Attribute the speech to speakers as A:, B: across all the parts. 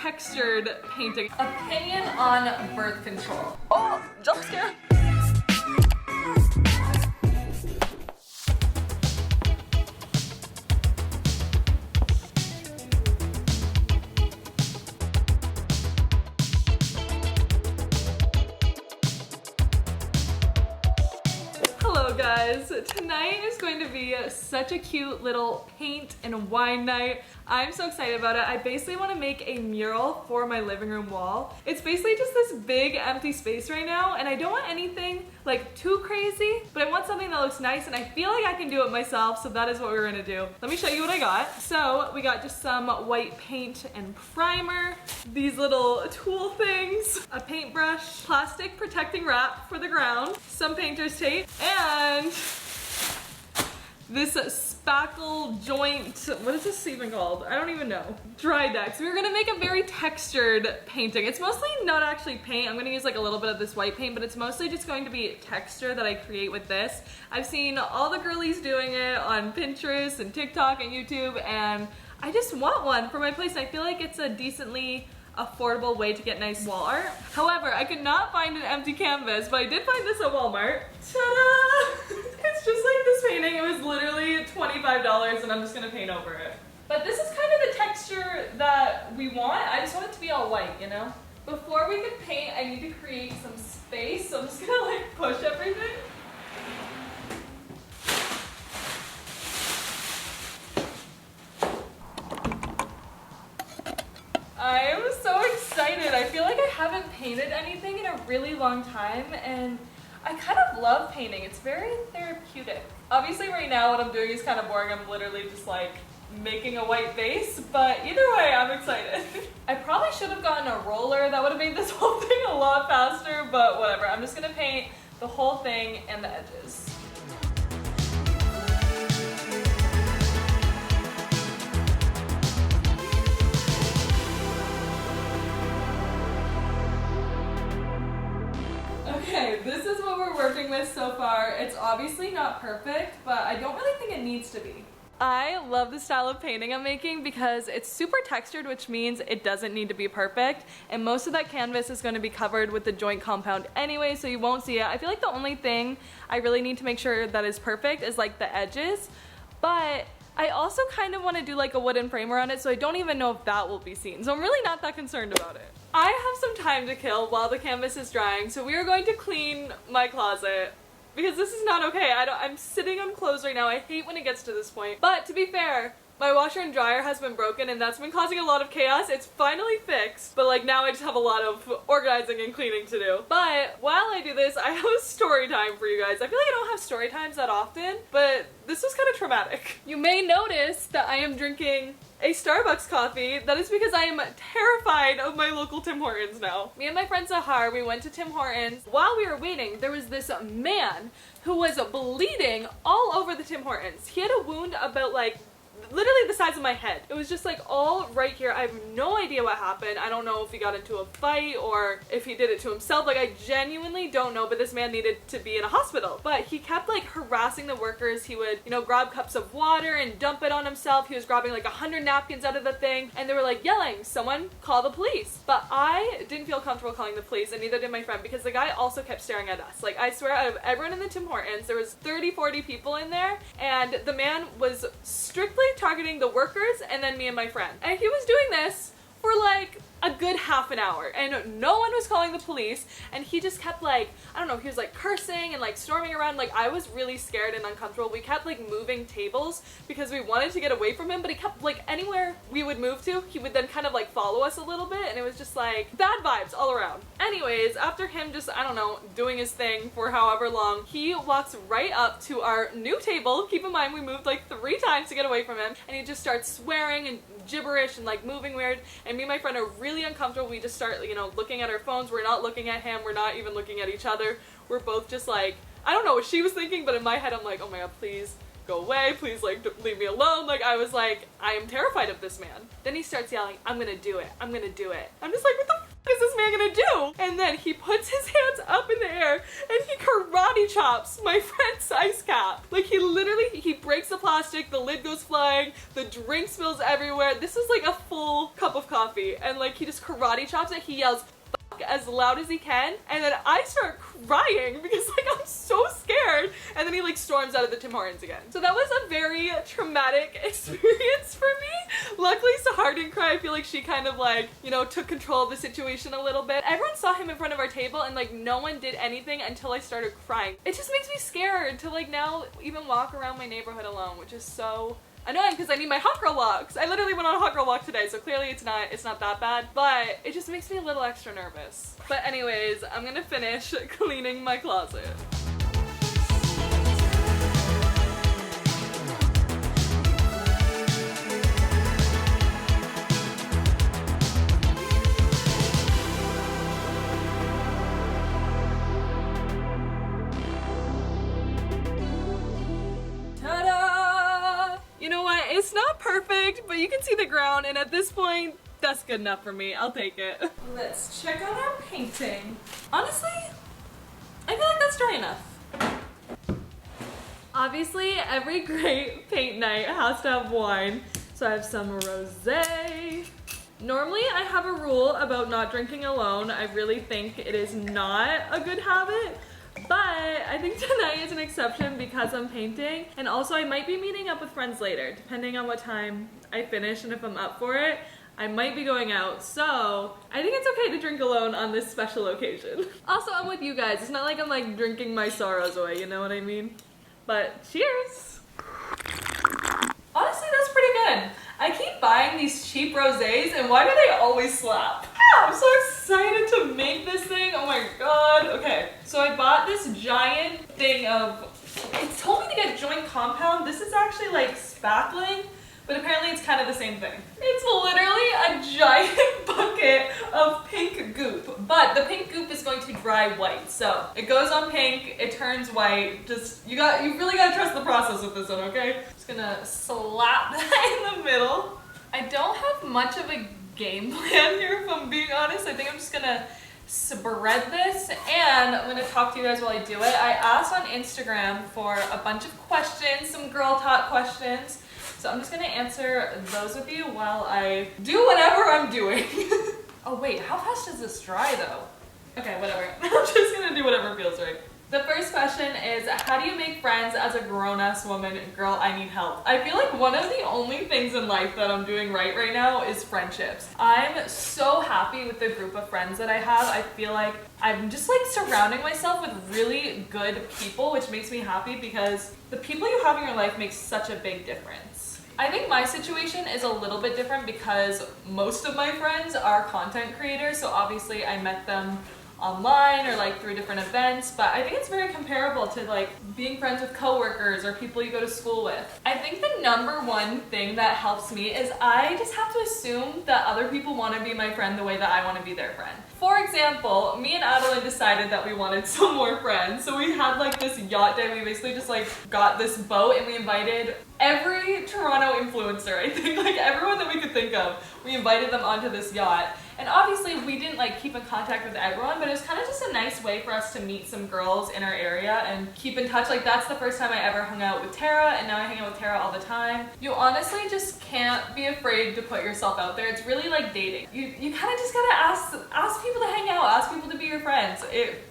A: textured painting. Opinion on birth control. Oh, jump scare. Hello guys, tonight is going to be such a cute little paint and wine night. I'm so excited about it. I basically want to make a mural for my living room wall. It's basically just this big empty space right now, and I don't want anything like too crazy, but I want something that looks nice, and I feel like I can do it myself, so that is what we're gonna do. Let me show you what I got. So we got just some white paint and primer, these little tool things, a paintbrush, plastic protecting wrap for the ground, some painter's tape, and this spackle joint, what is this even called? I don't even know. Dry decks. We're gonna make a very textured painting. It's mostly not actually paint. I'm gonna use like a little bit of this white paint, but it's mostly just going to be texture that I create with this. I've seen all the girlies doing it on Pinterest and TikTok and YouTube, and I just want one for my place, and I feel like it's a decently affordable way to get nice wall art. However, I could not find an empty canvas, but I did find this at Walmart. Ta-da! It's just like this painting. It was literally $25, and I'm just gonna paint over it. But this is kind of the texture that we want. I just want it to be all white, you know? Before we can paint, I need to create some space, so I'm just gonna like push everything. I am so excited. I feel like I haven't painted anything in a really long time, and I kind of love painting. It's very therapeutic. Obviously right now what I'm doing is kind of boring. I'm literally just like making a white base, but either way I'm excited. I probably should have gotten a roller. That would have made this whole thing a lot faster, but whatever. I'm just gonna paint the whole thing and the edges. Okay, this is what we're working with so far. It's obviously not perfect, but I don't really think it needs to be. I love the style of painting I'm making because it's super textured, which means it doesn't need to be perfect, and most of that canvas is going to be covered with the joint compound anyway, so you won't see it. I feel like the only thing I really need to make sure that is perfect is like the edges, but I also kind of want to do like a wooden frame around it, so I don't even know if that will be seen. So I'm really not that concerned about it. I have some time to kill while the canvas is drying, so we are going to clean my closet because this is not okay. I'm sitting on clothes right now. I hate when it gets to this point. But to be fair, my washer and dryer has been broken, and that's been causing a lot of chaos. It's finally fixed, but like now I just have a lot of organizing and cleaning to do. But while I do this, I have a story time for you guys. I feel like I don't have story times that often, but this was kind of traumatic. You may notice that I am drinking a Starbucks coffee. That is because I am terrified of my local Tim Hortons now. Me and my friend Sahar, we went to Tim Hortons. While we were waiting, there was this man who was bleeding all over the Tim Hortons. He had a wound about like literally the size of my head. It was just like all right here. I have no idea what happened. I don't know if he got into a fight or if he did it to himself. Like I genuinely don't know, but this man needed to be in a hospital. But he kept like harassing the workers. He would, you know, grab cups of water and dump it on himself. He was grabbing like 100 napkins out of the thing, and they were like yelling, "Someone call the police." But I didn't feel comfortable calling the police, and neither did my friend, because the guy also kept staring at us. Like I swear, out of everyone in the Tim Hortons, there was 30-40 people in there, and the man was strictly targeting the workers and then me and my friend. And he was doing this for like a good half an hour, and no one was calling the police, and he just kept like, I don't know, he was like cursing and like storming around. Like I was really scared and uncomfortable. We kept like moving tables because we wanted to get away from him, but he kept like anywhere we would move to, he would then kind of like follow us a little bit, and it was just like bad vibes all around. Anyways, after him just, I don't know, doing his thing for however long, he walks right up to our new table. Keep in mind we moved like 3 times to get away from him, and he just starts swearing and gibberish and like moving weird, and me and my friend are really uncomfortable. We just start, you know, looking at our phones. We're not looking at him. We're not even looking at each other. We're both just like, I don't know what she was thinking, but in my head I'm like, oh my god, please go away, please like leave me alone. Like I was like, I am terrified of this man. Then he starts yelling, "I'm gonna do it, I'm gonna do it." I'm just like, what the is this man gonna do? And then he puts his hands up in the air and he karate chops my friend's ice cap. Like he breaks the plastic, the lid goes flying, the drink spills everywhere. This is like a full cup of coffee, and like he just karate chops it. He yells "fuck" as loud as he can, and then I start crying because like I'm so scared, and then he like storms out of the Tim Hortons again. So that was a very traumatic experience for me. Luckily Sahar didn't cry. I feel like she kind of like, you know, took control of the situation a little bit. Everyone saw him in front of our table and like no one did anything until I started crying. It just makes me scared to like now even walk around my neighborhood alone, which is so annoying because I need my hot girl walks. I literally went on a hot girl walk today, so clearly it's not that bad, but it just makes me a little extra nervous. But anyways, I'm gonna finish cleaning my closet. It's not perfect, but you can see the ground, and at this point, that's good enough for me. I'll take it. Let's check out our painting. Honestly, I feel like that's dry enough. Obviously, every great paint night has to have wine. So I have some rosé. Normally, I have a rule about not drinking alone. I really think it is not a good habit. But I think tonight is an exception because I'm painting, and also I might be meeting up with friends later, depending on what time I finish, and if I'm up for it, I might be going out. So I think it's okay to drink alone on this special occasion. Also, I'm with you guys. It's not like I'm like drinking my sorrows away, you know what I mean? But cheers! Honestly, that's pretty good. I keep buying these cheap rosés, and why do they always slap? I'm so excited to make this thing. Oh my god. Okay, so I bought this giant thing of, it told me to get joint compound. This is actually like spackling, but apparently it's kind of the same thing. It's literally a giant bucket of pink goop, but the pink goop is going to dry white. So it goes on pink, it turns white. Just, you really gotta trust the process with this one, okay? Just gonna slap that in the middle. I don't have much of a game plan here, if I'm being honest. I think I'm just gonna spread this, and I'm gonna talk to you guys while I do it. I asked on Instagram for a bunch of questions, some girl talk questions. So I'm just gonna answer those with you while I do whatever I'm doing. Oh wait, how fast does this dry though? Okay, whatever. I'm just gonna do whatever feels right. The first question is, how do you make friends as a grown-ass woman? Girl, I need help. I feel like one of the only things in life that I'm doing right now is friendships. I'm so happy with the group of friends that I have. I feel like I'm just like surrounding myself with really good people, which makes me happy because the people you have in your life makes such a big difference. I think my situation is a little bit different because most of my friends are content creators, so obviously I met them online or like through different events, but I think it's very comparable to like being friends with coworkers or people you go to school with. I think the number one thing that helps me is I just have to assume that other people want to be my friend the way that I want to be their friend. For example, me and Adeline decided that we wanted some more friends, so we had like this yacht day. We basically just like got this boat and we invited every Toronto influencer, I think, like everyone that we could think of. We invited them onto this yacht. And obviously we didn't like keep in contact with everyone, but it was kind of just a nice way for us to meet some girls in our area and keep in touch. Like that's the first time I ever hung out with Tara, and now I hang out with Tara all the time. You honestly just can't be afraid to put yourself out there. It's really like dating. You kind of just gotta ask people to hang out, ask people to be your friends. It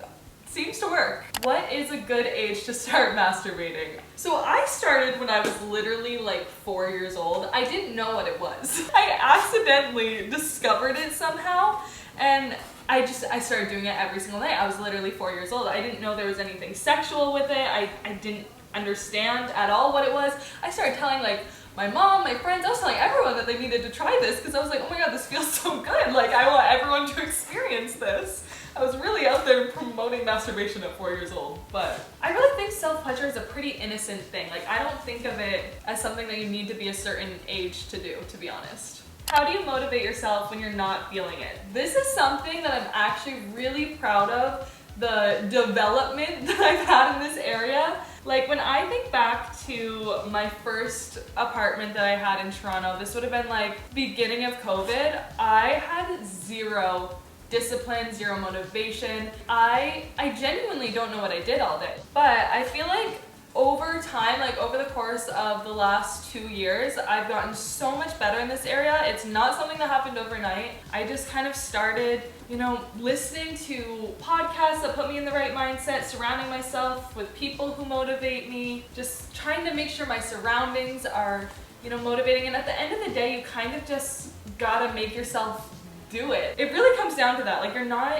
A: seems to work. What is a good age to start masturbating? So I started when I was literally like 4 years old. I didn't know what it was. I accidentally discovered it somehow, and I started doing it every single day. I was literally 4 years old. I didn't know there was anything sexual with it. I didn't understand at all what it was. I started telling like my mom, my friends, I was telling everyone that they needed to try this because I was like, oh my god, this feels so good. Like I want everyone to experience this. I was really out there promoting masturbation at 4 years old, but I really think self-pleasure is a pretty innocent thing. Like I don't think of it as something that you need to be a certain age to do, to be honest. How do you motivate yourself when you're not feeling it? This is something that I'm actually really proud of, the development that I've had in this area. Like when I think back to my first apartment that I had in Toronto, this would have been like beginning of COVID. I had zero discipline, zero motivation. I genuinely don't know what I did all day. But I feel like over time, like over the course of the last 2 years, I've gotten so much better in this area. It's not something that happened overnight. I just kind of started, you know, listening to podcasts that put me in the right mindset, surrounding myself with people who motivate me, just trying to make sure my surroundings are, you know, motivating. And at the end of the day, you kind of just gotta make yourself do it. It really comes down to that. Like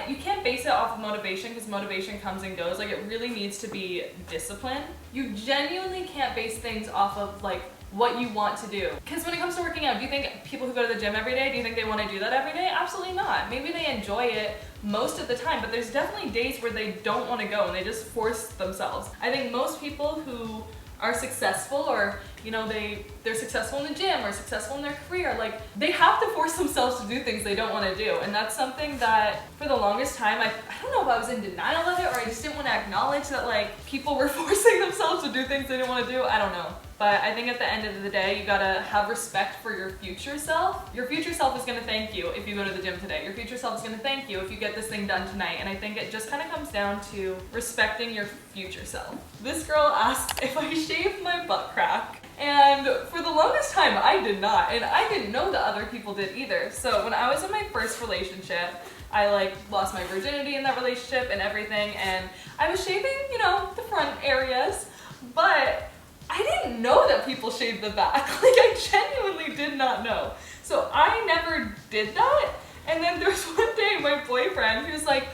A: you can't base it off of motivation, because motivation comes and goes. Like it really needs to be discipline. You genuinely can't base things off of like what you want to do. Because when it comes to working out, do you think people who go to the gym every day, do you think they want to do that every day? Absolutely not. Maybe they enjoy it most of the time, but there's definitely days where they don't want to go and they just force themselves. I think most people who are successful, or you know, they're successful in the gym or successful in their career, like they have to force themselves to do things they don't want to do. And that's something that for the longest time, I don't know if I was in denial of it or I just didn't want to acknowledge that like people were forcing themselves to do things they didn't want to do. I don't know. But I think at the end of the day, you gotta have respect for your future self. Your future self is gonna thank you if you go to the gym today. Your future self is gonna thank you if you get this thing done tonight. And I think it just kind of comes down to respecting your future self. This girl asked if I shaved my butt crack. And for the longest time, I did not. And I didn't know that other people did either. So when I was in my first relationship, I like lost my virginity in that relationship and everything. And I was shaving, you know, the front areas, but I didn't know that people shaved the back. Like I genuinely did not know. So I never did that. And then there was one day my boyfriend, he was like,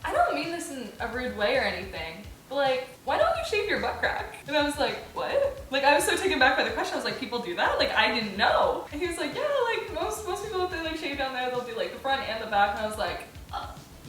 A: I don't mean this in a rude way or anything, but like, why don't you shave your butt crack? And I was like, what? Like I was so taken back by the question. I was like, people do that? Like I didn't know. And he was like, yeah, like most people, if they like shave down there, they'll do like the front and the back. And I was like,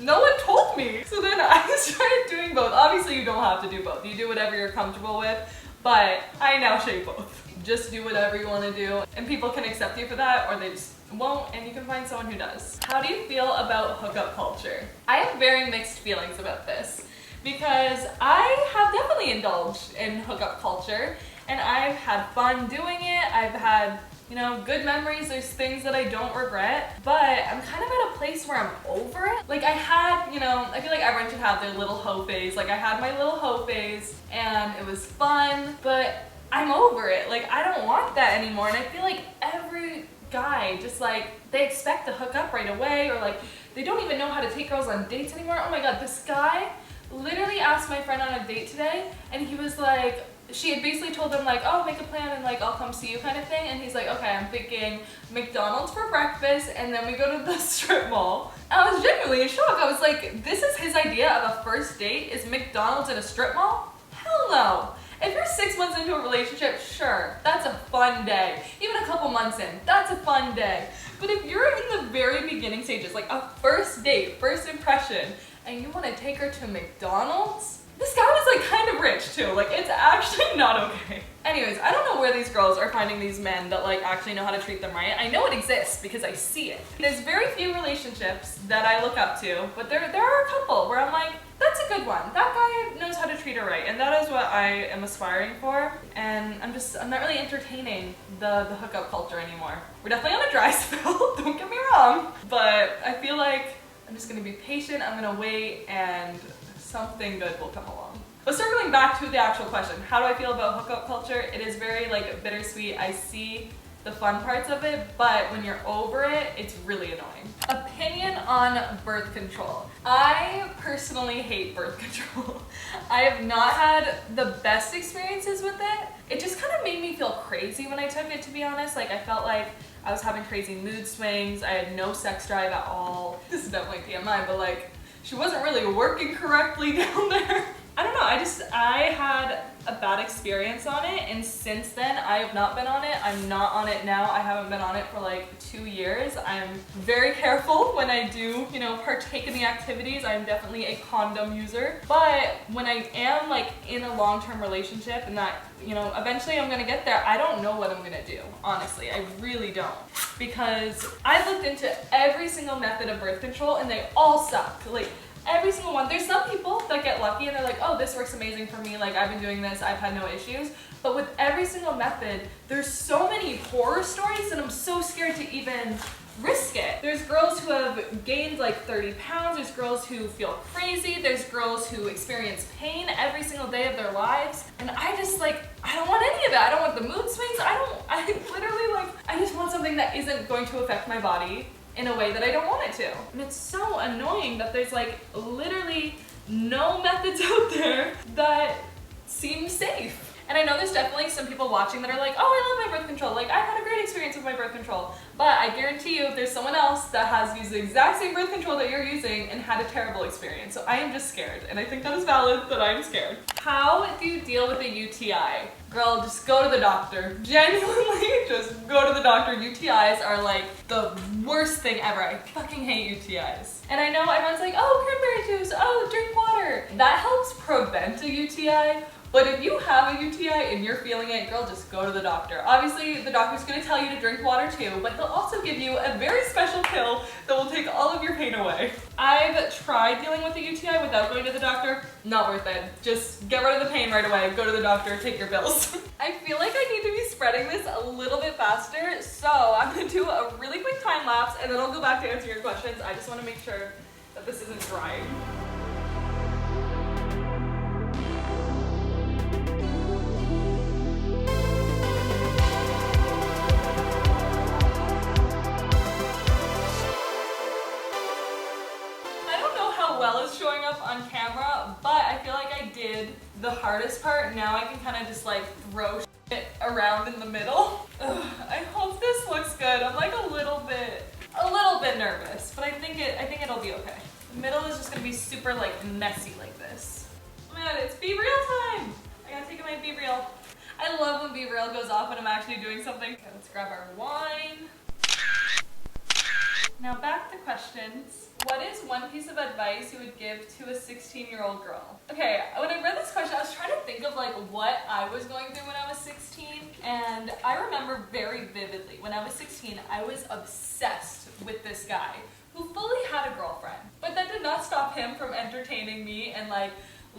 A: no one told me. So then I started doing both. Obviously you don't have to do both. You do whatever you're comfortable with. But I now shave both. Just do whatever you want to do, and people can accept you for that, or they just won't, and you can find someone who does. How do you feel about hookup culture? I have very mixed feelings about this, because I have definitely indulged in hookup culture, and I've had fun doing it. I've had, you know, good memories. There's things that I don't regret, but I'm kind of at a place where I'm over it. Like I had, you know, I feel like everyone should have their little hoe phase. Like I had my little hoe phase and it was fun, but I'm over it. Like I don't want that anymore. And I feel like every guy just like, they expect to hook up right away, or like they don't even know how to take girls on dates anymore. Oh my God, this guy literally asked my friend on a date today, and he was like, she had basically told him like, oh, make a plan and like I'll come see you kind of thing. And he's like, okay, I'm thinking McDonald's for breakfast and then we go to the strip mall. And I was genuinely in shock. I was like, this is his idea of a first date, is McDonald's and a strip mall? Hell no. If you're 6 months into a relationship, sure, that's a fun day. Even a couple months in, that's a fun day. But if you're in the very beginning stages, like a first date, first impression, and you want to take her to McDonald's? This guy was like kind of rich too, like it's actually not okay. Anyways, I don't know where these girls are finding these men that like actually know how to treat them right. I know it exists because I see it. There's very few relationships that I look up to, but there are a couple where I'm like, that's a good one. That guy knows how to treat her right, and that is what I am aspiring for. And I'm not really entertaining the hookup culture anymore. We're definitely on a dry spell, don't get me wrong, but I feel like I'm just gonna be patient, I'm gonna wait, and something good will come along. But circling back to the actual question, how do I feel about hookup culture? It is very like bittersweet. I see the fun parts of it, but when you're over it, it's really annoying. Opinion on birth control. I personally hate birth control. I have not had the best experiences with it. It just kind of made me feel crazy when I took it, to be honest. Like I felt like I was having crazy mood swings. I had no sex drive at all. This is definitely TMI, but like, she wasn't really working correctly down there. I don't know, I had a bad experience on it, and since then I have not been on it. I'm not on it now. I haven't been on it for like 2 years. I'm very careful when I do, you know, partake in the activities. I'm definitely a condom user. But when I am like in a long-term relationship and that, you know, eventually I'm gonna get there, I don't know what I'm gonna do. Honestly, I really don't. Because I've looked into every single method of birth control and they all suck. Like, every single one. There's some people that get lucky and they're like, oh, this works amazing for me. Like, I've been doing this, I've had no issues. But with every single method, there's so many horror stories that I'm so scared to even risk it. There's girls who who have gained like 30 pounds, there's girls who feel crazy, there's girls who experience pain every single day of their lives. And I just like, I don't want any of that. I don't want the mood swings. I literally like, I just want something that isn't going to affect my body in a way that I don't want it to. And it's so annoying that there's like literally no methods out there that seem safe. And I know there's definitely some people watching that are like, oh, I love my birth control. Like, I had a great experience with my birth control. But I guarantee you, there's someone else that has used the exact same birth control that you're using and had a terrible experience. So I am just scared. And I think that is valid that I'm scared. How do you deal with a UTI? Girl, just go to the doctor. Genuinely, just go to the doctor. UTIs are like the worst thing ever. I fucking hate UTIs. And I know everyone's like, oh, cranberry juice, oh, drink water. That helps prevent a UTI. But if you have a UTI and you're feeling it, girl, just go to the doctor. Obviously, the doctor's gonna tell you to drink water too, but he'll also give you a very special pill that will take all of your pain away. I've tried dealing with a UTI without going to the doctor. Not worth it. Just get rid of the pain right away, go to the doctor, take your pills. I feel like I need to be spreading this a little bit faster, so I'm gonna do a really quick time lapse and then I'll go back to answer your questions. I just wanna make sure that this isn't drying. Well is showing up on camera, but I feel like I did the hardest part. Now I can kind of just like throw shit around in the middle. Ugh, I hope this looks good. I'm like a little bit nervous, but I think it'll be okay. The middle is just gonna be super like messy like this. Man, it's Be Real time. I gotta take my Be Real. I love when Be Real goes off when I'm actually doing something. Okay, let's grab our wine. Now back to questions. What is one piece of advice you would give to a 16-year-old girl? Okay, when I read this question, I was trying to think of like what I was going through when I was 16, and I remember very vividly when I was 16, I was obsessed with this guy who fully had a girlfriend, but that did not stop him from entertaining me and like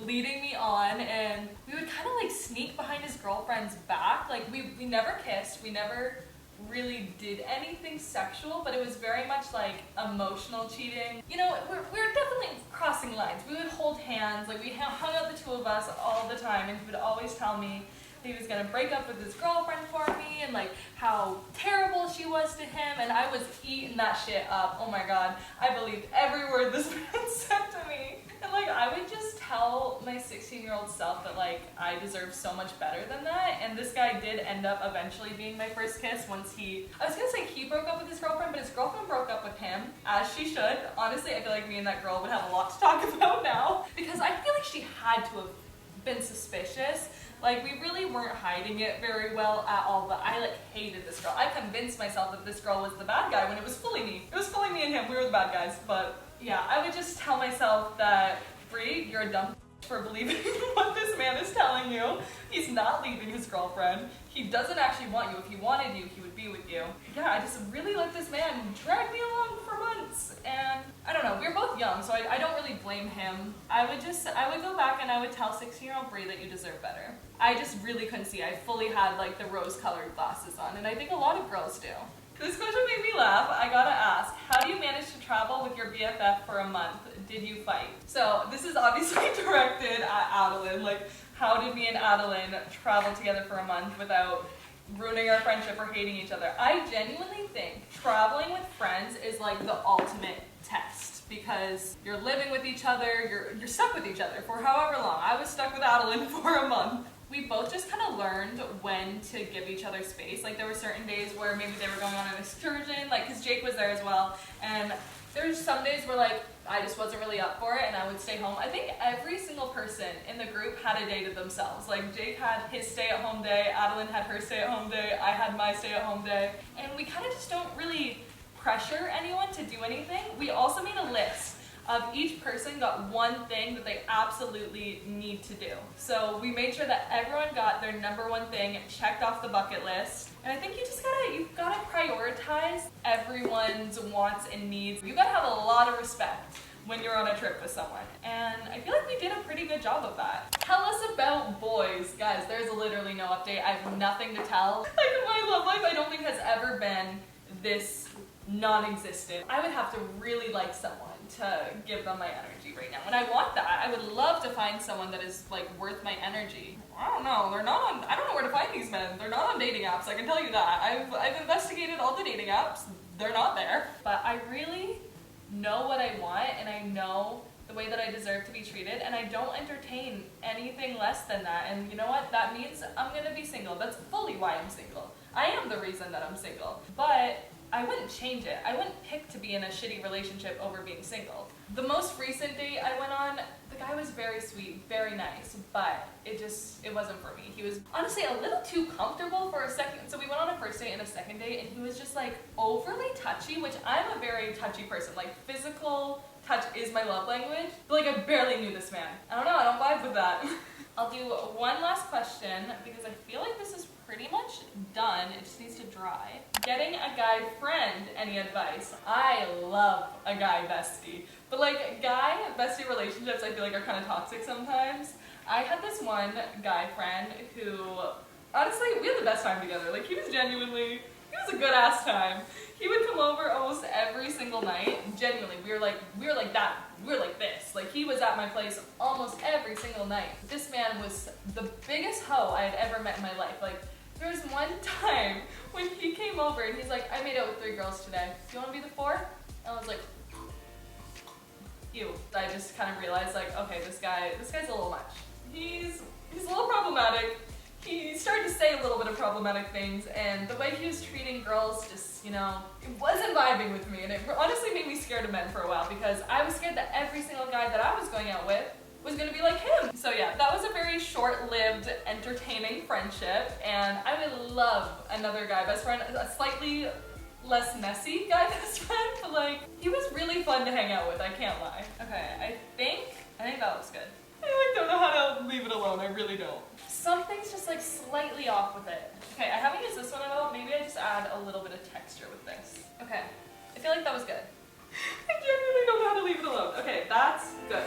A: leading me on, and we would kind of like sneak behind his girlfriend's back. Like we never kissed, we never really did anything sexual, but it was very much like emotional cheating. You know, we were definitely crossing lines. We would hold hands, like we hung out the two of us all the time, and he would always tell me that he was gonna break up with his girlfriend for me and like how terrible she was to him, and I was eating that shit up. Oh my god, I believed every word this man said to me. And like I would just tell my 16-year-old self that like I deserve so much better than that, and this guy did end up eventually being my first kiss once I was gonna say he broke up with his girlfriend, but his girlfriend broke up with him, as she should. Honestly, I feel like me and that girl would have a lot to talk about now, because I feel like she had to have been suspicious. Like we really weren't hiding it very well at all, but I like hated this girl. I convinced myself that this girl was the bad guy when it was fully me. It was fully me and him, we were the bad guys, but yeah, I would just tell myself that, Brie, you're a dumb for believing what this man is telling you. He's not leaving his girlfriend. He doesn't actually want you. If he wanted you, he would be with you. Yeah, I just really let this man drag me along for months, and I don't know, we were both young, so I don't really blame him. I would go back and I would tell 16-year-old Brie that you deserve better. I just really couldn't see. I fully had like the rose-colored glasses on, and I think a lot of girls do. This question made me laugh. I gotta ask, how do you manage to travel with your BFF for a month? Did you fight? So this is obviously directed at Adeline. Like, how did me and Adeline travel together for a month without ruining our friendship or hating each other? I genuinely think traveling with friends is like the ultimate test, because you're living with each other, you're stuck with each other for however long. I was stuck with Adeline for a month. We both just kind of learned when to give each other space. Like there were certain days where maybe they were going on an excursion, like because Jake was there as well, and there were some days where like I just wasn't really up for it and I would stay home. I think every single person in the group had a day to themselves. Like Jake had his stay-at-home day, Adeline had her stay-at-home day, I had my stay-at-home day, and we kind of just don't really pressure anyone to do anything. We also made a list of each person got one thing that they absolutely need to do. So we made sure that everyone got their number one thing checked off the bucket list. And I think you've gotta prioritize everyone's wants and needs. You gotta have a lot of respect when you're on a trip with someone. And I feel like we did a pretty good job of that. Tell us about boys. Guys, there's literally no update. I have nothing to tell. Like my love life, I don't think has ever been this non-existent. I would have to really like someone to give them my energy right now. And I want that. I would love to find someone that is like worth my energy. I don't know, I don't know where to find these men. They're not on dating apps, I can tell you that. I've investigated all the dating apps. They're not there. But I really know what I want, and I know the way that I deserve to be treated, and I don't entertain anything less than that. And you know what? That means I'm gonna be single. That's fully why I'm single. I am the reason that I'm single. But I wouldn't change it. I wouldn't pick to be in a shitty relationship over being single. The most recent date I went on, the guy was very sweet, very nice, but it wasn't for me. He was honestly a little too comfortable for a second. So we went on a first date and a second date, and he was just like overly touchy, which I'm a very touchy person. Like physical touch is my love language. But like I barely knew this man. I don't know, I don't vibe with that. I'll do one last question because I feel like this is pretty much done. It just needs to dry. Getting a guy friend, any advice? I love a guy bestie. But like guy bestie relationships I feel like are kind of toxic sometimes. I had this one guy friend who, honestly, we had the best time together. Like he was a good ass time. He would come over almost every single night. Genuinely, we were like this. Like he was at my place almost every single night. This man was the biggest hoe I had ever met in my life. Like there was one time when he came over and he's like, I made out with 3 girls today. Do you want to be the 4th? And I was like, ew. I just kind of realized like, okay, this guy's a little much. He's a little problematic. He started to say a little bit of problematic things, and the way he was treating girls just, you know, it wasn't vibing with me, and it honestly made me scared of men for a while because I was scared that every single guy that I was going out with was gonna be like him. So yeah, that was a very short-lived, entertaining friendship, and I would love another guy best friend, a slightly less messy guy best friend, but like, he was really fun to hang out with, I can't lie. Okay, I think that looks good. I like don't know how to leave it alone, I really don't. Something's just like slightly off with it. Okay, I haven't used this one at all. Maybe I just add a little bit of texture with this. Okay, I feel like that was good. I genuinely don't know how to leave it alone. Okay, that's good.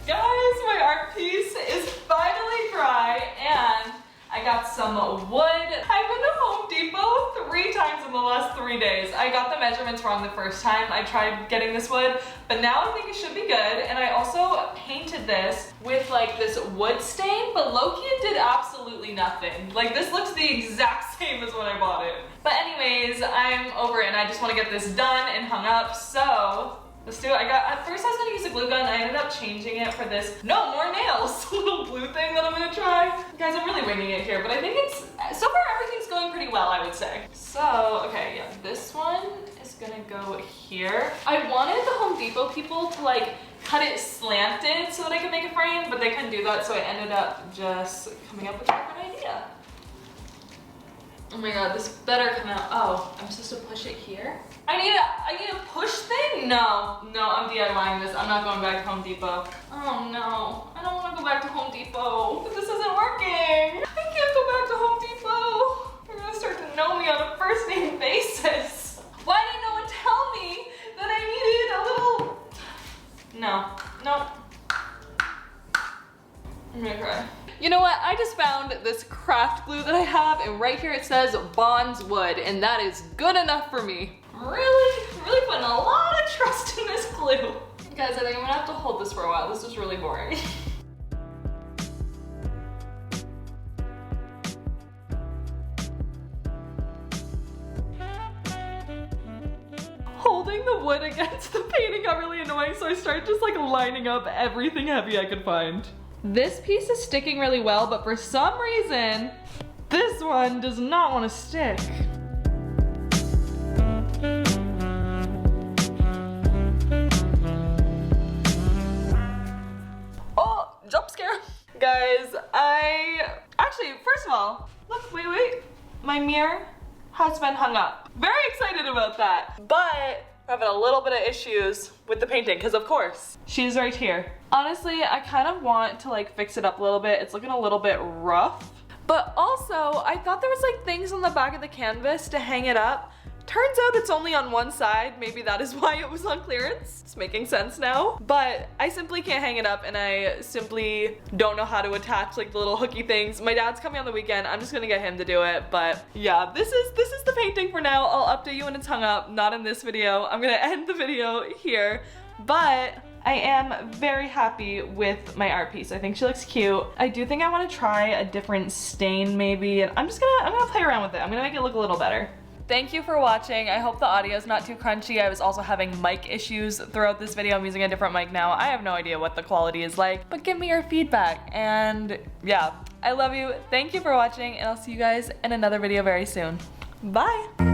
A: Guys, my art piece is finally dry, and I got some wood. I've been to Home Depot 3 times in the last 3 days. I got the measurements wrong the first time I tried getting this wood, but now I think it should be good. And I also painted this with like this wood stain, but low-key it did absolutely nothing. Like this looks the exact same as when I bought it. But anyways, I'm over it and I just want to get this done and hung up, so let's do it. At first I was gonna use a glue gun. I ended up changing it for this, no more nails, little glue thing that I'm gonna try. Guys, I'm really winging it here, but I think so far everything's going pretty well, I would say. So, okay, yeah, this one is gonna go here. I wanted the Home Depot people to like cut it slanted so that I could make a frame, but they couldn't do that, so I ended up just coming up with a different idea. Oh my god, this better come out. Oh, I'm supposed to push it here? I need a push thing? No, I'm DIYing this. I'm not going back to Home Depot. Oh no, I don't want to go back to Home Depot. This isn't working. I can't go back to Home Depot. They're gonna start to know me on a first name basis. Why didn't no one tell me that I needed a little... No. I'm gonna cry. You know what? I just found this craft glue that I have, and right here it says Bonds Wood, and that is good enough for me. Really putting a lot of trust in this glue. Guys, I think I'm gonna have to hold this for a while. This is really boring. Holding the wood against the painting got really annoying, so I started just like lining up everything heavy I could find. This piece is sticking really well, but for some reason, this one does not want to stick. Oh, jump scare. Guys, actually, first of all, look, wait. My mirror has been hung up. Very excited about that, but I'm having a little bit of issues with the painting because of course she's right here. Honestly, I kind of want to like fix it up a little bit. It's looking a little bit rough, but also I thought there was like things on the back of the canvas to hang it up Turns out it's only on one side. Maybe that is why it was on clearance. It's making sense now. But I simply can't hang it up, and I simply don't know how to attach like the little hooky things. My dad's coming on the weekend. I'm just gonna get him to do it. But yeah, this is the painting for now. I'll update you when it's hung up, not in this video. I'm gonna end the video here. But I am very happy with my art piece. I think she looks cute. I do think I want to try a different stain maybe, and I'm gonna play around with it. I'm gonna make it look a little better. Thank you for watching. I hope the audio is not too crunchy. I was also having mic issues throughout this video. I'm using a different mic now. I have no idea what the quality is like, but give me your feedback. And yeah, I love you. Thank you for watching, and I'll see you guys in another video very soon. Bye.